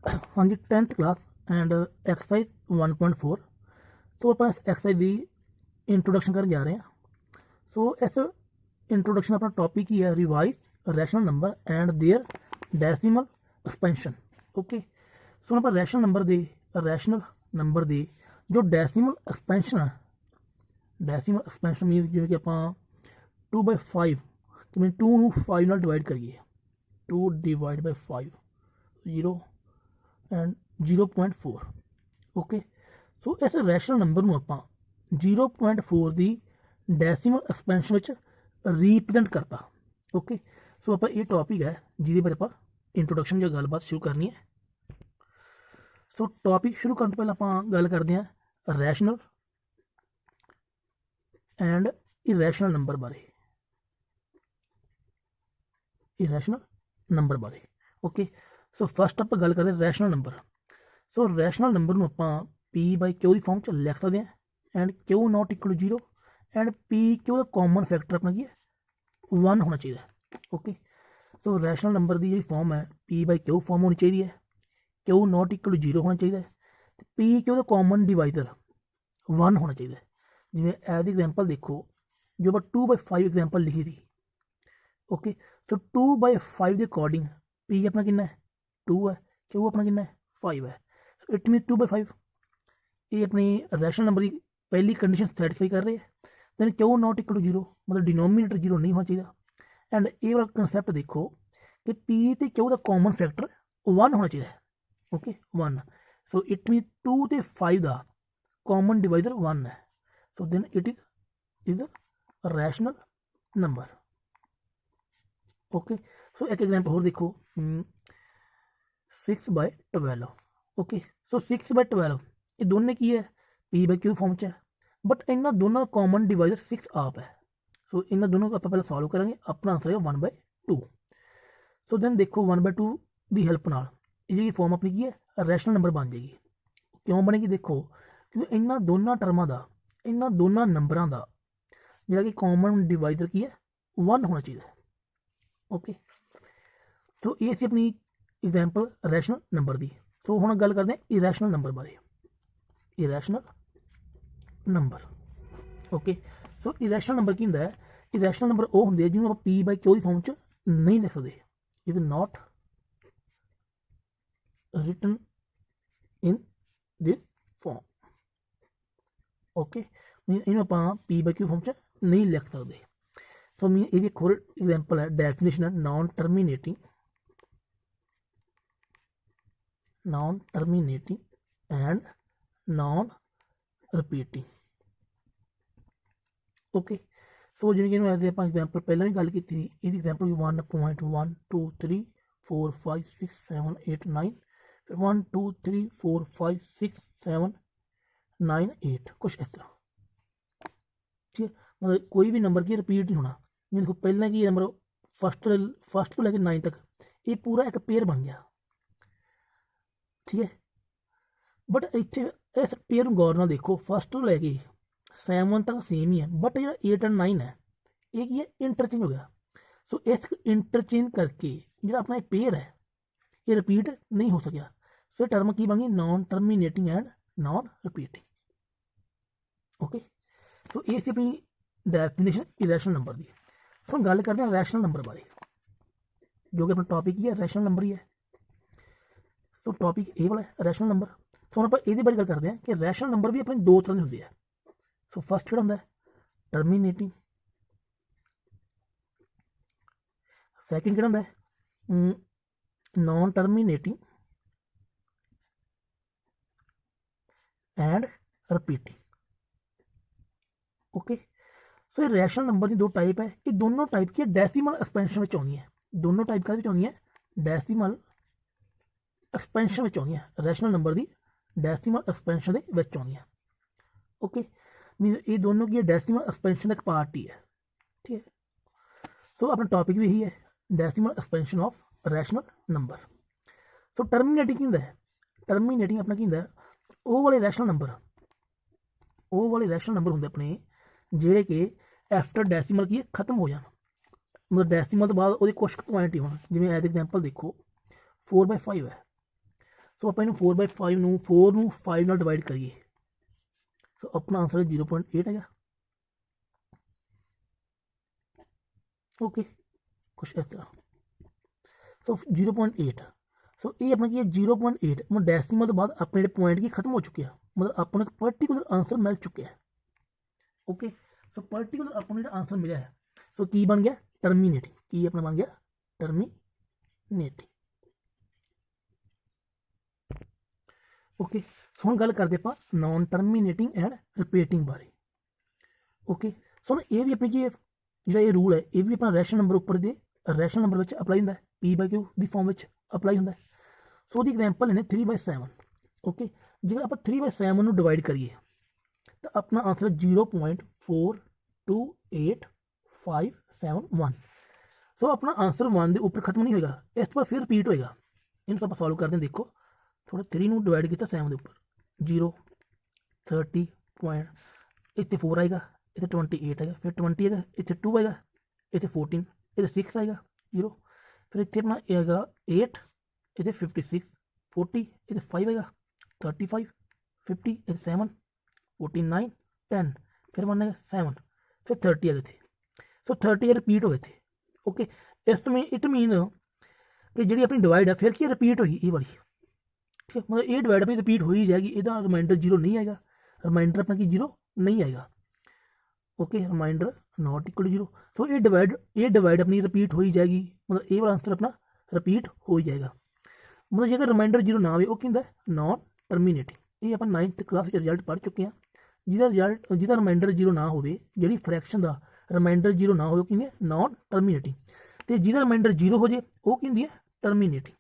हाँ जी 10th class and exercise 1.4। तो ਆਪਾਂ एक्सरसाइज ਦੀ इंट्रोडक्शन ਕਰਨ ਜਾ ਰਹੇ ਹਾਂ। ਸੋ ਇਸ इंट्रोडक्शन अपना टॉपिक ही है revise rational number and their decimal expansion. Okay, so ਆਪਾਂ रैशनल नंबर ਦੇ जो डेसिमल एक्सपेंशन है, डेसिमल एक्सपेंशन मीन जिवें कि ਆਪਾਂ 2/5 ਜਿਵੇਂ 2 ਨੂੰ 5 ਨਾਲ ਡਿਵਾਈਡ ਕਰੀਏ, 2 डिवाइड बाय 5 0 एंड 0.4। ओके, सो इस रैशनल नंबर में आप 0.4 की डेसिमल एक्सपेंशन में रीप्रजेंट करता। ओके, सो आप ये टॉपिक है जिसके बारे आप इंट्रोडक्शन या गलबात शुरू करनी है। सो टॉपिक शुरू करने तो पहले आप गल करते हैं रैशनल एंड इरैशनल नंबर बारे, इरैशनल नंबर बारे। ओके, सो फस्ट आप गल करते रैशनल नंबर। सो रैशनल नंबर में आप पी बाई क्यू की फॉर्म च लिख सकते हैं and Q not equal 0 and P Q का कॉमन फैक्टर अपना की है 1 होना चाहिए। ओके, सो रैशनल नंबर की जी फॉर्म है पी बाई क्यू फॉर्म होनी चाहिए है, क्यू नॉट इक्वल 0 होना चाहिए, पी क्यू का कॉमन डिवाइजर 1 होना चाहिए। जिमें एज एग्जाम्पल देखो जो आप 2/5 एग्जाम्पल लिखी थी। ओके, तो 2/5 के अकॉर्डिंग पी अपना कितना है 2 है, क्यू अपना कितना है 5 है। सो इट मीन 2/5 ये अपनी रैशनल नंबर की पहली कंडीशन सैटिस्फाई कर रही है। दैन क्यू नॉट इक्वल 0 मतलब डिनोमीनेटर 0 नहीं होना चाहिए। एंड ये वाला कंसैप्ट देखो कि पी तो क्यू का कॉमन फैक्टर 1 होना चाहिए। ओके 1, सो इट मीन 2 तो 5 का कॉमन डिवाइजर 1 है। So then it is rational number. Okay, so एक एग्जाम्पल होर देखो 6/12। ओके, सो 6/12 ये दोनों की है पी बाई क्यू फॉर्म च है, बट इन्होंने दोनों का कॉमन डिवाइजर 6 आप है। सो इन दोनों को आप पहले सॉल्व करेंगे, अपना आंसर है 1/2। सो दैन देखो 1/2 की हेल्प नाल ये फॉर्म अपनी की है रैशनल नंबर बन जाएगी। क्यों बनेगी देखो क्योंकि इन्होंने दोनों टर्मां का, इन्होंने दोनों नंबरों का जो कि कॉमन डिवाइजर की है 1 होना चाहिए। ओके, तो ये सी अपनी एग्जाम्पल रैशनल नंबर की। तो हम गल करते हैं इरैशनल नंबर बारे, irrational number. Okay, so irrational number की होंगे, इरैशनल नंबर वो होंगे जिन्होंने आप पी बाई क्यू की फॉर्म च नहीं लिख सकते, is not written in this form. Okay, इन्हों आप पी बाई क्यू फॉर्म च नहीं लिख सकते। सो मीन ये एक होर एग्जाम्पल है, डेफिनेशन है non terminating and non repeating. Okay, so जिन्हें कि एज आप एग्जाम्पल पहले भी गल की थी, ये एग्जाम्पल 1.1 2 3 4 5 6 7 8 9, फिर 1 2 3 4 5 6 7 9 8 कुछ इस तरह। ठीक है, मतलब कोई भी नंबर की रिपीट नहीं होना। ये देखो पहले की नंबर फर्स्ट को लेकर 9 तक ये पूरा एक पेयर बन गया। ठीक है, बट इतने इस पेयर गौर ना देखो फर्स्ट तो लैके 7 तक सेम ही है, बट जो 8 एंड 9 है ये की है इंटरचेंज हो गया। सो इस इंटरचेंज करके जो अपना पेयर है ये रिपीट नहीं हो सकिया। सो टर्म की बन गई non terminating and non repeating. Okay, so ये सी अपनी डेफिनेशन इरैशनल नंबर की। तो हम गल करते हैं रैशनल नंबर बारे, जो कि अपना टॉपिक ही है रैशनल नंबर ही है। तो टॉपिक ये वाला है रैशनल नंबर। तो हम आप ये बारे गल करते हैं कि रैशनल नंबर भी अपने दो तरह के होंगे हैं। सो फर्स्ट जो होंगे टर्मीनेटिंग, सैकेंड जो होंगे non terminating and repeating. Okay, so ये रैशनल नंबर की दो टाइप है, ये दोनों टाइप की डेसिमल एक्सपेंशन में आती है। दोनों टाइप का आती है डेसिमल एक्सपेंशन में आती है, रैशनल नंबर की डेसिमल एक्सपेंशन के आती है। ओके, मीन ये दोनों की डेसिमल एक्सपेंशन का एक पार्ट ही है। ठीक है, तो अपना टॉपिक भी यही है decimal expansion of rational number. तो टर्मीनेटिंग की है, टर्मीनेटिंग अपना की है वो वाले रैशनल नंबर, वो वाले रैशनल नंबर होंगे अपने जेडे कि आफ्टर डेसिमल की खत्म हो जाए, मतलब डेसिमल तो बाद वो कुछ पॉइंट ही होना। जिमें एज एग्जाम्पल देखो 4/5 है, ਸੋ ਆਪਾਂ ਇਹਨੂੰ 4/5 ਨੂੰ 4 ਨੂੰ 5 ਨਾਲ ਡਿਵਾਈਡ ਕਰੀਏ, ਸੋ ਆਪਣਾ ਆਂਸਰ 0.8 ਹੈਗਾ। ਓਕੇ, ਕੁਛ ਇਸ ਤਰ੍ਹਾਂ। ਸੋ 0.8, ਸੋ ਇਹ ਆਪਣਾ ਕੀ ਹੈ 0.8, ਮਤਲਬ ਡੈਸੀਮਲ ਤੋਂ ਬਾਅਦ ਆਪਣੇ ਜਿਹੜੇ ਪੁਆਇੰਟ ਕੀ ਖਤਮ ਹੋ ਚੁੱਕੇ ਆ, ਮਤਲਬ ਆਪਾਂ ਨੂੰ ਇੱਕ ਪਰਟੀਕੂਲਰ ਆਂਸਰ ਮਿਲ ਚੁੱਕਿਆ ਹੈ। ਓਕੇ, ਸੋ ਪਰਟੀਕੂਲਰ ਆਪਾਂ ਨੂੰ ਜਿਹੜਾ ਆਂਸਰ ਮਿਲਿਆ ਹੈ, ਸੋ ਕੀ ਬਣ ਗਿਆ ਟਰਮੀਨੇਟਿੰਗ, ਕੀ ਆਪਣਾ ਬਣ ਗਿਆ ਟਰਮੀਨੇਟਿੰਗ। ਓਕੇ, ਸੋ ਹੁਣ ਗੱਲ ਕਰਦੇ ਆਪਾਂ ਨॉन ਟਰਮੀਨੇਟਿੰਗ ਐਂਡ ਰਿਪੀਟਿੰਗ ਬਾਰੇ। ਓਕੇ, ਸੋ ਹੁਣ ਇਹ ਵੀ ਆਪਣੀ ਕੀ ਜਿਹੜਾ ਇਹ ਰੂਲ ਹੈ ਇਹ ਵੀ ਆਪਣਾ ਰੈਸ਼ਨਲ ਨੰਬਰ ਉੱਪਰ ਦੇ ਰੈਸ਼ਨਲ ਨੰਬਰ ਵਿੱਚ ਅਪਲਾਈ ਹੁੰਦਾ ਹੈ, P/Q ਦੀ ਫਾਰਮ ਵਿੱਚ ਅਪਲਾਈ ਹੁੰਦਾ ਹੈ। ਸੋ ਉਹਦੀ ਐਗਜ਼ਾਮਪਲ ਨੇ 3/7। ਓਕੇ, ਜੇਕਰ ਆਪਾਂ 3/7 ਨੂੰ ਡਿਵਾਈਡ ਕਰੀਏ ਤਾਂ ਆਪਣਾ ਆਂਸਰ 0.428571। ਸੋ ਆਪਣਾ ਆਂਸਰ 1 ਦੇ ਉੱਪਰ ਖਤਮ ਨਹੀਂ ਹੋਏਗਾ, ਇਸ ਤੋਂ ਬਾਅਦ ਫਿਰ ਰਿਪੀਟ ਹੋਏਗਾ। ਇਹਨੂੰ ਆਪਾਂ ਸੋਲਵ ਕਰਦੇ ਹਾਂ। ਦੇਖੋ ਥੋੜਾ 3 ਨੂੰ ਡਿਵਾਈਡ ਕੀਤਾ 7 ਦੇ ਉੱਪਰ, 0 30 ਪੁਆਇੰਟ, ਇੱਥੇ 4 ਆਏਗਾ, ਇੱਥੇ 28 ਹੈਗਾ, ਫਿਰ 20 ਹੈਗਾ, ਇੱਥੇ 2 ਹੈਗਾ, ਇੱਥੇ 14, ਇੱਥੇ 6 ਆਏਗਾ 0, ਫਿਰ ਇੱਥੇ ਆਪਣਾ ਇਹ ਹੈਗਾ 8, ਇੱਥੇ 56, 40, ਇੱਥੇ 5 ਹੈਗਾ 35, 50, ਇੱਥੇ 7, 49, 10, ਫਿਰ 1 ਹੈਗਾ 7, ਫਿਰ 30 ਹੈਗਾ ਇੱਥੇ। ਸੋ 30 ਰਿਪੀਟ ਹੋ ਗਏ ਇੱਥੇ। ਓਕੇ, ਇਸ ਤੋਂ ਇਟ ਮੀਨ ਕਿ ਜਿਹੜੀ ਆਪਣੀ ਡਿਵਾਈਡ ਹੈ ਫਿਰ ਕੀ ਰਿਪੀਟ ਹੋਈ ਇਹ ਵਾਲੀ, ਠੀਕ ਹੈ, ਮਤਲਬ ਇਹ ਡਿਵਾਈਡ ਆਪਣੀ ਰਿਪੀਟ ਹੋਈ ਜਾਏਗੀ, ਇਹਦਾ ਰਿਮਾਈਂਡਰ 0 ਨਹੀਂ ਆਏਗਾ, ਰਿਮਾਈਂਡਰ ਆਪਣਾ ਕੀ 0 ਨਹੀਂ ਆਏਗਾ। Okay, remainder not equal 0। So ਇਹ ਡਿਵਾਈਡ ਆਪਣੀ ਰਿਪੀਟ ਹੋਈ ਜਾਏਗੀ, ਮਤਲਬ ਇਹ ਵਾਲਾ ਆਂਸਰ ਆਪਣਾ ਰਿਪੀਟ ਹੋ ਹੀ ਜਾਏਗਾ। ਮਤਲਬ ਜੇਕਰ ਰਿਮਾਈਂਡਰ 0 ਨਾ ਆਵੇ ਉਹ ਕੀ ਹੁੰਦਾ ਨॉन ਟਰਮੀਨੇਟਿੰਗ। ਇਹ ਆਪਾਂ 9th ਕਲਾਸ ਵਿੱਚ ਰਿਜ਼ਲਟ ਪੜ੍ਹ ਚੁੱਕੇ ਹਾਂ। ਜਿਹਦਾ ਰਿਮਾਈਂਡਰ 0 ਨਾ ਹੋਵੇ, ਜਿਹੜੀ ਫਰੈਕਸ਼ਨ ਦਾ ਰਿਮਾਈਂਡਰ 0 ਨਾ ਹੋਵੇ ਉਹ ਕੀ ਹੈ ਨॉन ਟਰਮੀਨੇਟਿੰਗ, ਤੇ ਜਿਹਦਾ ਰਿਮਾਈਂਡਰ 0 ਹੋ ਜੇ ਉਹ ਕੀ ਹੁੰਦੀ ਹੈ ਟਰਮੀਨੇਟਿੰਗ।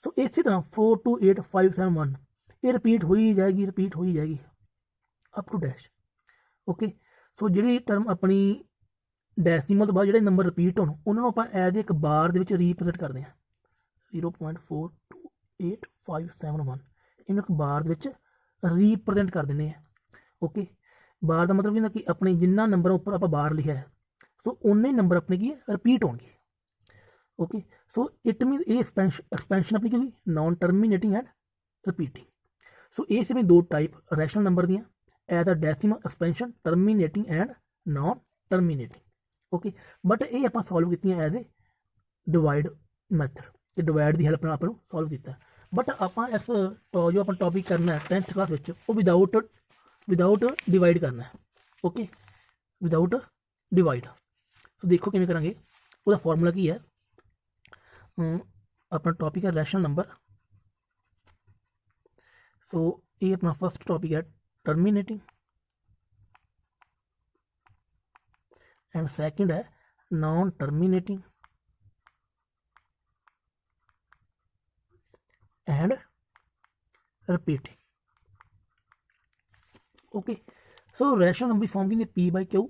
ਸੋ ਇਸੇ ਤਰ੍ਹਾਂ 4 2 8 5 7 1 ਇਹ ਰਿਪੀਟ ਹੋਈ ਜਾਏਗੀ ਅਪ ਟੂ ਡੈਸ਼। ਓਕੇ, ਸੋ ਜਿਹੜੀ ਟਰਮ ਆਪਣੀ ਡੈਸੀਮਲ ਤੋਂ ਬਾਅਦ ਜਿਹੜੇ ਨੰਬਰ ਰਿਪੀਟ ਹੋਣ ਉਹਨਾਂ ਨੂੰ ਆਪਾਂ ਐਜ਼ ਇੱਕ ਬਾਰ ਦੇ ਵਿੱਚ ਰੀਪ੍ਰਜੈਂਟ ਕਰਦੇ ਹਾਂ, 0.428571, ਇਹਨੂੰ ਇੱਕ ਬਾਰ ਦੇ ਵਿੱਚ ਰੀਪ੍ਰਜੈਂਟ ਕਰ ਦਿੰਦੇ ਹਾਂ। ਓਕੇ, ਬਾਰ ਦਾ ਮਤਲਬ ਕੀ ਹੁੰਦਾ ਕਿ ਆਪਣੇ ਜਿੰਨਾ ਨੰਬਰਾਂ ਉੱਪਰ ਆਪਾਂ ਬਾਰ ਲਿਖਿਆ ਹੈ ਸੋ ਉਨੇ ਹੀ ਨੰਬਰ ਆਪਣੇ ਕੀ ਹੈ ਰਿਪੀਟ ਹੋਣਗੇ। ਓਕੇ, ਸੋ ਇਟ ਮੀਨ ਇਹ ਐਕਸਪੈਂਸ਼ਨ ਆਪਣੀ ਕੀ ਹੋਈ non terminating and repeating. So ਇਹ ਸੀ ਦੋ ਟਾਈਪ ਰੈਸ਼ਨਲ ਨੰਬਰ ਦੀਆਂ, as a decimal expansion, terminating and non terminating. Okay, but ਇਹ ਆਪਾਂ ਸੋਲਵ ਕੀਤੀਆਂ ਐਜ਼ ਏ ਡਿਵਾਈਡ ਮੈਥਡ, ਤੇ ਡਿਵਾਈਡ ਦੀ ਹੈਲਪ ਨਾਲ ਆਪਾਂ ਨੂੰ ਸੋਲਵ ਕੀਤਾ। ਬਟ ਆਪਾਂ ਇਸ ਜੋ ਆਪਾਂ ਟੌਪਿਕ ਕਰਨਾ ਹੈ 10th ਕਲਾਸ ਵਿੱਚ ਉਹ ਵਿਦਾਊਟ ਡਿਵਾਈਡ ਕਰਨਾ ਹੈ। Okay, without divide. ਸੋ ਦੇਖੋ ਕਿਵੇਂ ਕਰਾਂਗੇ, ਉਹਦਾ ਫਾਰਮੂਲਾ ਕੀ ਹੈ। अपना टॉपिक है रैशनल नंबर। सो ये अपना फर्स्ट टॉपिक है टर्मिनेटिंग एंड सेकंड है non terminating and repeating. Okay, so rational number form की P/Q,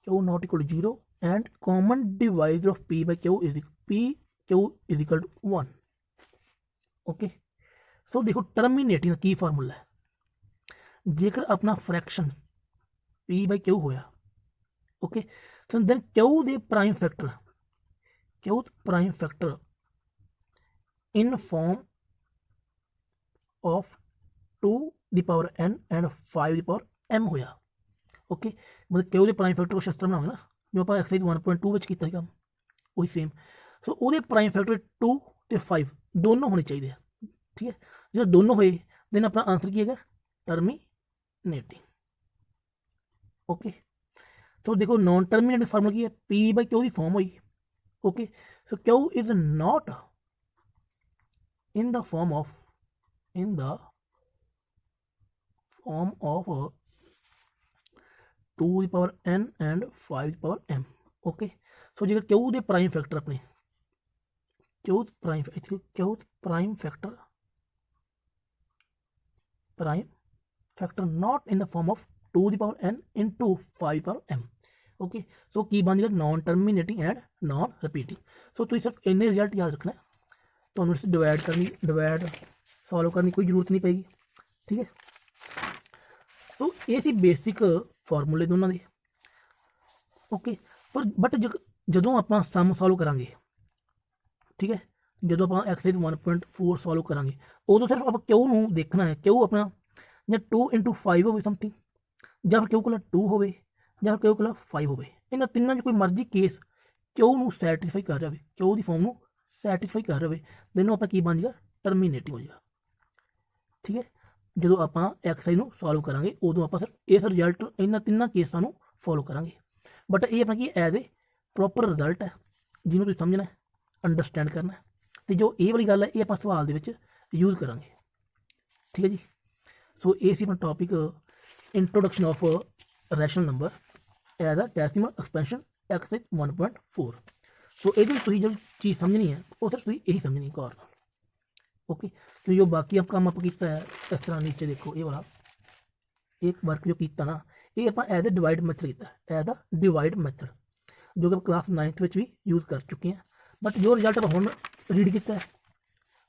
Q not equal to 0 and common divisor of P/Q is P/Q is equal to 1। Okay, so देखो terminating की formula है, जेकर अपना fraction P/Q होया, okay, so then Q दे prime factor in form of 2 दी power n and 5 दी power m होया। ओके, मतलब Q दे प्राइम फैक्टर को शस्त्र बनाओगे ना जो आप एक्सरसाइज 1.2 ਵਿੱਚ ਕੀਤਾ ਸੀਗਾ वही सेम। सो ਉਹਦੇ प्राइम फैक्टर 2 ਤੇ 5 दोनों होने चाहिए, ठीक है। जो दोनों होए देन अपना आंसर की है टर्मिनेटिंग। ओके, तो देखो नॉन टर्मिनेटिंग फार्मूला की है P/Q की फॉर्म हुई। Okay, so Q is not in the form of 2 की पावर n एंड 5 की पावर m। ओके, सो जेकर Q दे प्राइम फैक्टर अपने Q prime factor not in the form of 2 की पावर n इंटू 5 की power m। Okay, सो की बन जाएगा non terminating and non repeating. So तुम सिर्फ इन्ने रिजल्ट याद रखना है, तो इस डिवाइड सॉल्व करने की कोई जरूरत नहीं पेगी, ठीक है। तो ये सी बेसिक फॉर्मूले दोनों के। ओके, पर बट जदों आप सम सॉल्व करांगे, ठीक है, ਜਦੋਂ ਆਪਾਂ ਐਕਸਰਸਾਈਜ਼ 1.4 ਸੋਲਵ ਕਰਾਂਗੇ ਉਦੋਂ ਸਿਰਫ ਆਪਾਂ ਕਿਉਂ ਨੂੰ ਦੇਖਣਾ ਹੈ, ਕਿਉਂ ਆਪਣਾ ਜਾਂ 2 × 5 ਹੋਵੇ ਸਮਥਿੰਗ, ਜਾਂ ਫਿਰ ਕਿਉਂ ਕੋਲ 2 ਹੋਵੇ, ਜਾਂ ਫਿਰ ਕਿਉਂ ਕੋਲ 5 ਹੋਵੇ। ਇਹਨਾਂ ਤਿੰਨਾਂ 'ਚ ਕੋਈ ਮਰਜ਼ੀ ਕੇਸ ਕਿਉਂ ਨੂੰ ਸੈਟੀਸਫਾਈ ਕਰ ਰਿਹਾ ਹੋਵੇ, ਕਿਉਂ ਦੀ ਫਾਰਮ ਨੂੰ ਸੈਟੀਸਫਾਈ ਕਰ ਰਿਹਾ ਹੋਵੇ, ਦੈਨ ਆਪਾਂ ਕੀ ਬਣ ਜਾਏਗਾ, ਟਰਮੀਨੇਟਿੰਗ ਹੋ ਜਾਏਗਾ। ਠੀਕ ਹੈ, ਜਦੋਂ ਆਪਾਂ ਐਕਸਰਸਾਈਜ਼ ਨੂੰ ਸੋਲਵ ਕਰਾਂਗੇ ਉਦੋਂ ਆਪਾਂ ਸਿਰਫ ਇਸ ਰਿਜ਼ਲਟ ਇਹਨਾਂ ਤਿੰਨਾਂ ਕੇਸਾਂ ਨੂੰ ਫੋਲੋ ਕਰਾਂਗੇ। ਬਟ ਇਹ ਆਪਣਾ ਕੀ ਐਜ਼ ਏ ਪ੍ਰੋਪਰ ਰਿਜ਼ਲਟ ਹੈ ਜਿਹਨੂੰ ਤੁਸੀਂ ਸਮਝਣਾ, ਅੰਡਰਸਟੈਂਡ ਕਰਨਾ, ਅਤੇ ਜੋ ਇਹ ਵਾਲੀ ਗੱਲ ਹੈ ਇਹ ਆਪਾਂ ਸਵਾਲ ਦੇ ਵਿੱਚ ਯੂਜ਼ ਕਰਾਂਗੇ। ਠੀਕ ਹੈ ਜੀ, ਸੋ ਇਹ ਸੀ ਆਪਣਾ topic introduction of rational number as a decimal expansion exercise 1.4। So ਇਹਦੇ ਵਿੱਚ ਤੁਸੀਂ ਜੋ ਚੀਜ਼ ਸਮਝਣੀ ਹੈ ਉਹ ਸਿਰਫ ਤੁਸੀਂ ਇਹੀ ਸਮਝਣੀ ਗੌਰ ਨਾਲ। ਓਕੇ, ਕਿਉਂਕਿ ਜੋ ਬਾਕੀ ਆਪ ਕੰਮ ਆਪਾਂ ਕੀਤਾ ਹੈ ਇਸ ਤਰ੍ਹਾਂ ਨੀਚੇ ਦੇਖੋ ਇਹ ਵਾਲਾ ਇੱਕ ਵਰਕ ਜੋ ਕੀਤਾ ਨਾ, ਇਹ ਆਪਾਂ ਐਜ਼ ਅ ਡਿਵਾਈਡ ਮੈਥਡ ਕੀਤਾ, ਐਜ਼ ਅ ਡਿਵਾਈਡ ਮੈਥਡ ਜੋ ਕਿ ਕਲਾਸ 9th ਵਿੱਚ ਵੀ ਯੂਜ਼ ਕਰ ਚੁੱਕੇ ਹਾਂ। ਬਟ ਜੋ ਰਿਜ਼ਲਟ ਆਪਾਂ ਹੁਣ ਰੀਡ ਕੀਤਾ ਹੈ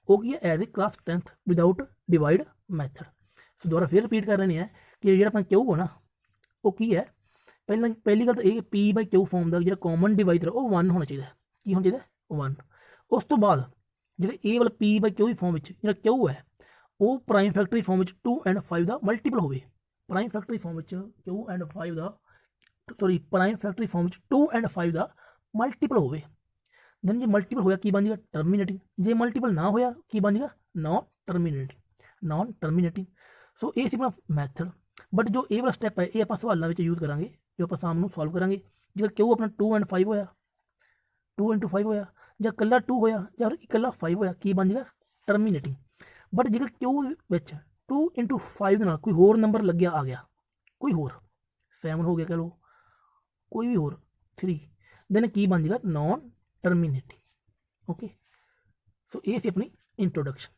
ਉਹ ਕੀ ਹੈ, as a class 10th without divide method. So ਦੁਬਾਰਾ ਫਿਰ ਰਿਪੀਟ ਕਰ ਰਹੇ ਹਾਂ ਕਿ ਜਿਹੜਾ ਆਪਣਾ ਕਿਊ ਹੈ ਨਾ ਉਹ ਕੀ ਹੈ, ਪਹਿਲੀ ਗੱਲ ਤਾਂ ਇਹ P/Q ਫਾਰਮ ਦਾ ਜਿਹੜਾ ਕਾਮਨ ਡਿਵਾਈਡਰ ਉਹ 1 ਹੋਣਾ ਚਾਹੀਦਾ। ਕੀ ਹੋਣਾ ਚਾਹੀਦਾ, 1। ਉਸ ਤੋਂ ਬਾਅਦ ਜਿਹੜੇ ਇਹ ਵਾਲਾ P/Q ਦੀ ਫਾਰਮ ਵਿੱਚ ਜਿਹੜਾ ਕਿਊ ਹੈ ਉਹ ਪ੍ਰਾਈਮ ਫੈਕਟਰੀ ਫਾਰਮ ਵਿੱਚ 2 and 5 ਦਾ ਮਲਟੀਪਲ ਹੋਵੇ। ਪ੍ਰਾਈਮ ਫੈਕਟਰੀ ਫਾਰਮ ਵਿੱਚ 2 and 5 ਦਾ ਪ੍ਰਾਈਮ ਫੈਕਟਰੀ ਫਾਰਮ ਵਿੱਚ 2 and 5 ਦਾ ਮਲਟੀਪਲ ਹੋਵੇ। ਦੈਨ ਜੇ ਮਲਟੀਪਲ ਹੋਇਆ ਕੀ ਬਣ ਜਾਏਗਾ, ਟਰਮੀਨੇਟਿੰਗ। ਜੇ ਮਲਟੀਪਲ ਨਾ ਹੋਇਆ ਕੀ ਬਣ ਜਾਏਗਾ, ਨਾਨ ਟਰਮੀਨੇਟਿੰਗ। ਸੋ ਇਹ ਸੀ ਆਪਣਾ ਮੈਥਡ। ਬਟ ਜੋ ਇਹ ਵਾਲਾ ਸਟੈਪ ਹੈ ਇਹ ਆਪਾਂ ਸਵਾਲਾਂ ਵਿੱਚ ਯੂਜ਼ ਕਰਾਂਗੇ ਜੋ ਆਪਾਂ ਸਾਹਮ ਨੂੰ ਸੋਲਵ ਕਰਾਂਗੇ। ਜੇਕਰ ਕਿਉਂ ਆਪਣਾ 2 and 5 ਹੋਇਆ, 2 × 5 ਹੋਇਆ, ਜਾਂ ਇਕੱਲਾ 2 ਹੋਇਆ ਜਾਂ ਇਕੱਲਾ 5 ਹੋਇਆ ਕੀ ਬਣ ਜਾਏਗਾ, ਟਰਮੀਨੇਟਿੰਗ। ਬਟ ਜੇਕਰ ਕਿਉਂ ਵਿੱਚ 2 × 5 ਦੇ ਨਾਲ ਕੋਈ ਹੋਰ ਨੰਬਰ ਲੱਗਿਆ ਆ ਗਿਆ, ਕੋਈ ਹੋਰ 7 ਹੋ ਗਿਆ ਕਹ ਲਓ, ਕੋਈ ਵੀ ਹੋਰ 3, ਦੈਨ ਕੀ ਬਣ ਜਾਏਗਾ, ਨਾਨ ਟਰਮੀਨੇਟਿੰਗ। ਓਕੇ, ਸੋ ਇਹ ਸੀ ਆਪਣੀ ਇੰਟਰੋਡਕਸ਼ਨ।